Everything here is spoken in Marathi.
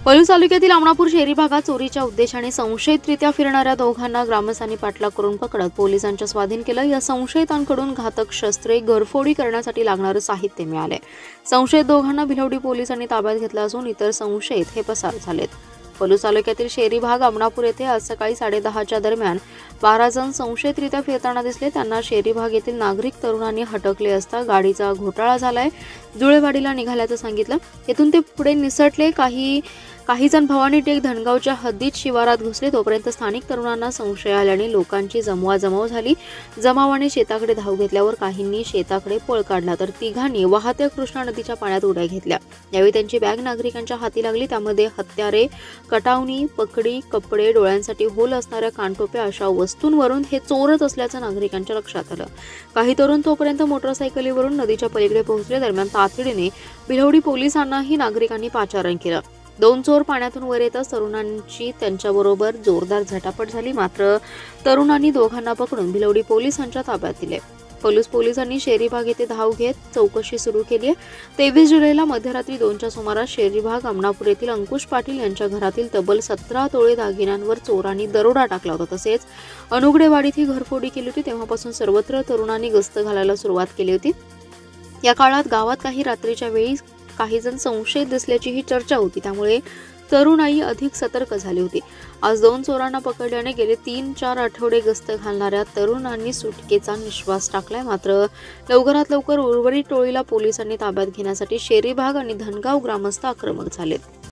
पलूस तालुक्यातील आमणापूर शहरी भागात चोरीच्या उद्देशाने संशयितरित्या फिरणाऱ्या दोघांना ग्रामस्थांनी पाठलाग करून पकडत पोलिसांच्या स्वाधीन केलं। या संशयितांकडून घातक शस्त्रे, घरफोडी करण्यासाठी लागणारे साहित्य मिळाले। संशयित दोघांना भिलवडी पोलिसांनी ताब्यात घेतलं असून इतर संशयित हे पसार झालेत। पलूस तालुक्यातील शहरी भाग आमणापूर येथे आज सकाळी 10:30च्या दरम्यान 12 जण संशयितरित्या फिरताना दिसले। त्यांना शहरी भाग येथील नागरिक तरुणांनी हटकले असता गाडीचा घोटाळा झालाय, जुळेवाडीला निघाल्याचं सांगितलं। येथून ते पुढे निसटले। काही जण भवानी टेक धनगावच्या हद्दीत शिवारात घुसले। तोपर्यंत स्थानिक तरुणांना संशय आल्याने लोकांची जमवाजमव झाली। जमावाने शेताकडे धाव घेतल्यावर काहींनी शेताकडे पळ काढला, तर तिघांनी वाहत्या कृष्णा नदीच्या पाण्यात उड्या घेतल्या। यावेळी त्यांची बॅग नागरिकांच्या हाती लागली। त्यामध्ये हत्यारे, कटावणी, पकडी, कपडे, डोळ्यांसाठी होल असणाऱ्या कानटोप्या अशा वस्तूंवरून हे चोरच असल्याचं नागरिकांच्या लक्षात आलं। काही तरुण तोपर्यंत मोटरसायकलीवरून नदीच्या पलीकडे पोहोचले। दरम्यान तातडीने भिलवडी पोलिसांनाही नागरिकांनी पाचारण केलं। 2 चोर पाण्यातून वर येताच तरुणांची त्यांच्याबरोबर जोरदार झटापट झाली, मात्र तरुणांनी दोघांना पकडून भिलवडी पोलिसांच्या ताब्यात दिले। पलूस पोलिसांनी शहरी भाग येथे धाव घेत चौकशी सुरू केली आहे। 23 जुलैला मध्यरात्री 2च्या सुमारास शहरी भाग आमणापूर येथील अंकुश पाटील यांच्या घरातील तब्बल 17 तोळे दागिन्यांवर चोरांनी दरोडा टाकला होता। तसेच अनुगडेवाडीत ही घरफोडी केली होती। तेव्हापासून सर्वत्र तरुणांनी गस्त घालायला सुरुवात केली होती। या काळात गावात काही रात्रीच्या वेळी काही जण संशयित दिसल्याची ही चर्चा होती, त्यामुळे तरुणाई अधिक सतर्क झाली होती। आज 2 चोरांना पकडल्याने गेले 3-4 आठवडे गस्त घालणाऱ्या तरुणांनी सुटकेचा निश्वास टाकलाय। मात्र लवकरात लवकर उर्वरित टोळीला पोलिसांनी ताब्यात घेण्यासाठी शहरी भाग आणि धनगाव ग्रामस्थ आक्रमक झालेत।